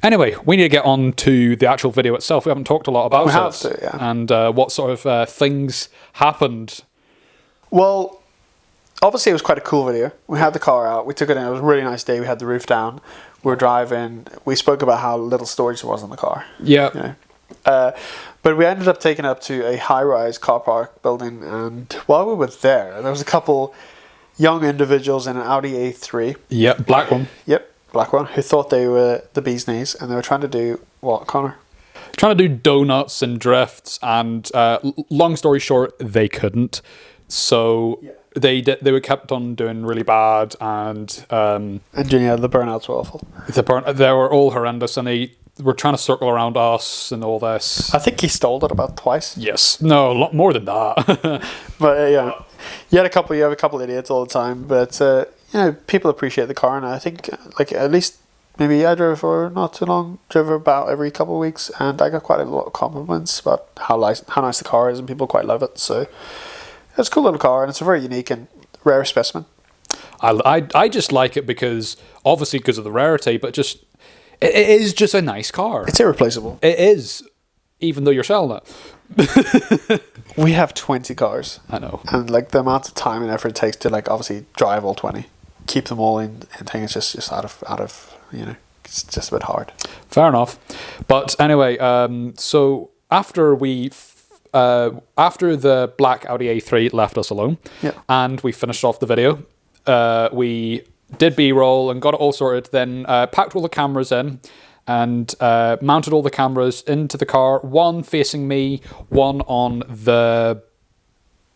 Anyway, we need to get on to the actual video itself. We haven't talked a lot about it. And what sort of things happened. Well, obviously it was quite a cool video. We had the car out. We took it in. It was a really nice day. We had the roof down. We were driving. We spoke about how little storage there was in the car. Yeah. You know? But we ended up taking it up to a high-rise car park building. And while we were there was a couple young individuals in an Audi A3. Yep, black one. Yep, black one. Who thought they were the bee's knees. And they were trying to do what, Connor? Trying to do donuts and drifts. And long story short, they couldn't. So... Yeah. They were kept on doing really bad, and the burnouts were awful. They were all horrendous, and they were trying to circle around us and all this. I think he stalled it about twice. Yes, no, a lot more than that. But yeah, you have a couple idiots all the time, but you know, people appreciate the car, and I think like at least maybe I drove for not too long, drove about every couple of weeks, and I got quite a lot of compliments about how nice the car is, and people quite love it. So. It's a cool little car, and it's a very unique and rare specimen. I just like it because of the rarity, but just it is just a nice car. It's irreplaceable. It is, even though you're selling it. We have 20 cars. I know, and like the amount of time and effort it takes to like obviously drive all 20, keep them all in thing. It's just out of you know, it's just a bit hard. Fair enough, but anyway, so after the black Audi A3 left us alone, and we finished off the video, we did B-roll and got it all sorted, then packed all the cameras in and mounted all the cameras into the car, one facing me, one on the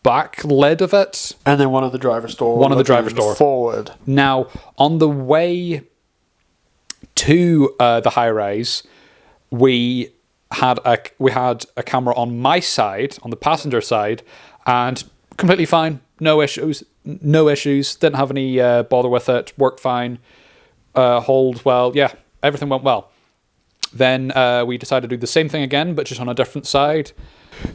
back lid of it. And then one of the driver's door. One of the driver's door. Forward. Now, on the way to the high-rise, we had a camera on my side, on the passenger side, and completely fine, no issues, didn't have any bother with it, worked fine, hold well, yeah, everything went well. Then we decided to do the same thing again, but just on a different side.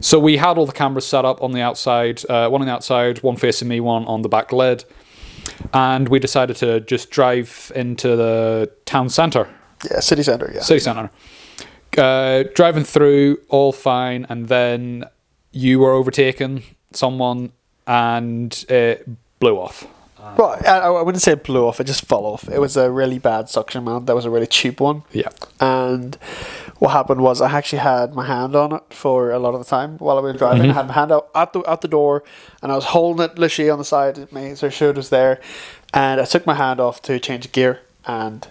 So we had all the cameras set up on the outside, one on the outside, one facing me, one on the back lid, and we decided to just drive into the town centre. Yeah, city centre, yeah. City centre. Driving through, all fine, and then you were overtaken someone and it blew off. Well, I wouldn't say it blew off, it just fell off. It was a really bad suction mount. That was a really cheap one. Yeah. And what happened was I actually had my hand on it for a lot of the time while I was driving. I had my hand out the door, and I was holding it literally on the side, so it was there. And I took my hand off to change gear, and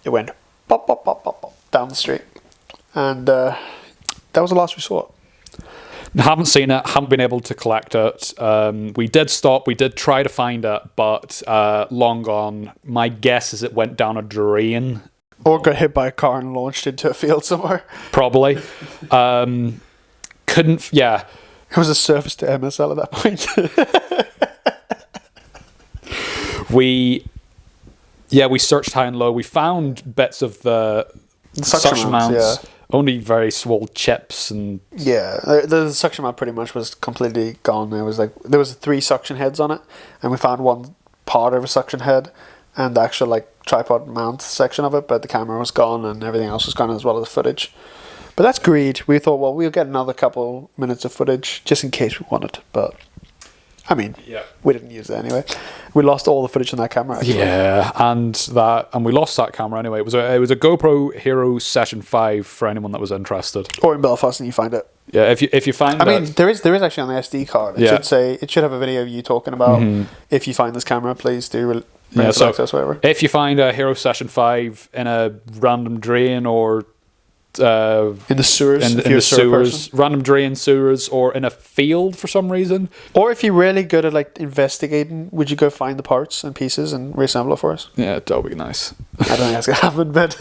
it went pop, pop, pop, pop, pop down the street. And that was the last we saw it. Haven't seen it, haven't been able to collect it. We did stop, we did try to find it, but long gone. My guess is it went down a drain. Or got hit by a car and launched into a field somewhere. Probably. Couldn't, yeah. It was a service to MSL at that point. We searched high and low. We found bits of the suction mounts. Yeah. Only very small chips and the suction mount pretty much was completely gone. There was 3 suction heads on it, and we found one part of a suction head and the actual like tripod mount section of it, but the camera was gone and everything else was gone as well as the footage. But that's greed. We thought, well, we'll get another couple minutes of footage just in case we want it, but I mean, we didn't use it anyway. We lost all the footage on that camera. Actually. Yeah, and we lost that camera anyway. It was a GoPro Hero Session 5 for anyone that was interested. Or in Belfast, and you find it. Yeah, if you find. I mean, there is actually on the SD card. It should have a video of you talking about if you find this camera, please do. Access, whatever. If you find a Hero Session 5 in a random drain or in the sewers, in the sewers, random drain sewers, or in a field for some reason, or if you're really good at like investigating, would you go find the parts and pieces and reassemble it for us? Yeah, that would be nice. I don't think that's gonna happen, but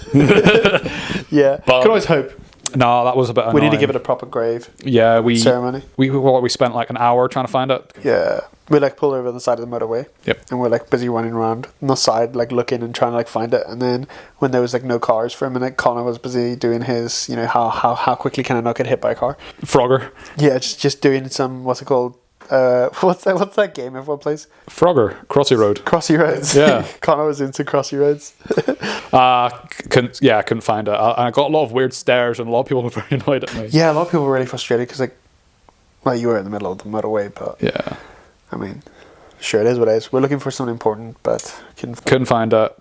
yeah, but can always hope. No, that was a bit annoying. We need to give it a proper grave. Yeah, ceremony. We spent like an hour trying to find it. Yeah, we like pulled over on the side of the motorway. Yep. And we're like busy running around on the side, like looking and trying to like find it. And then when there was like no cars for a minute, Connor was busy doing his, you know, how quickly can I not get hit by a car? Frogger. Yeah, just doing some, what's it called? what's that game everyone plays? Frogger, Crossy Road. Crossy Roads. Yeah. Connor was into Crossy Roads. I couldn't find it. I got a lot of weird stares, and a lot of people were very annoyed at me. Yeah, a lot of people were really frustrated because, like, well, you were in the middle of the motorway, but Yeah. I mean, sure, it is what it is. We're looking for something important, but Couldn't find it,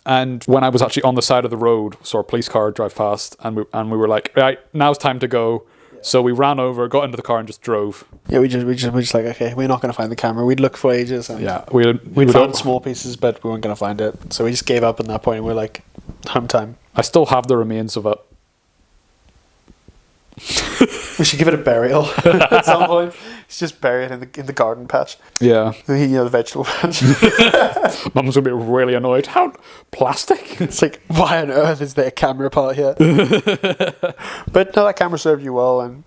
and when I was actually on the side of the road, saw a police car drive past, and we were like, right, now's time to go. So we ran over, got into the car, and just drove. Yeah, we just like, okay, we're not going to find the camera. We'd look for ages. And Yeah, we'd found small pieces, but we weren't going to find it. So we just gave up at that point, and we're like, home time. I still have the remains of it. We should give it a burial at some point. It's just buried in the garden patch. Yeah. The vegetable patch. Mum's gonna be really annoyed. How plastic? It's like, why on earth is there a camera part here? But no, that camera served you well, and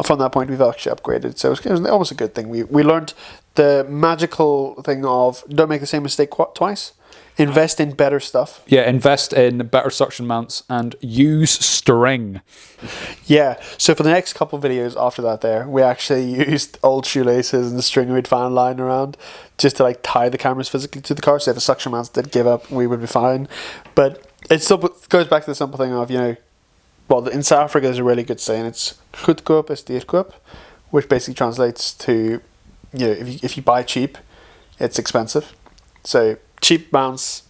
from that point we've actually upgraded. So it was almost a good thing. We learned the magical thing of don't make the same mistake twice. Invest in better stuff. Yeah, invest in better suction mounts and use string. Yeah, so for the next couple of videos after that we actually used old shoelaces and the string we'd found lying around just to like tie the cameras physically to the car, so if the suction mounts did give up, we would be fine. But it still goes back to the simple thing of, well, in South Africa there's a really good saying, it's goedkoop is duurkoop, which basically translates to, if you buy cheap, it's expensive. So cheap mounts,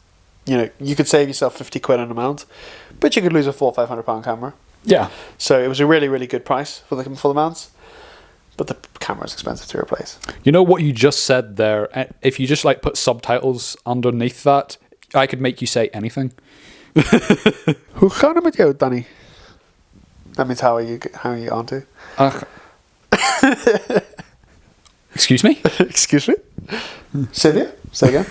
you could save yourself 50 quid on a mount, but you could lose a £400-500 camera. Yeah. So it was a really, really good price for the mounts, but the camera is expensive to replace. You know what you just said there? If you just like put subtitles underneath that, I could make you say anything. Hoe gaan het met jou, Danny? That means how are you onto? Excuse me? Excuse me? Sylvia? Say again?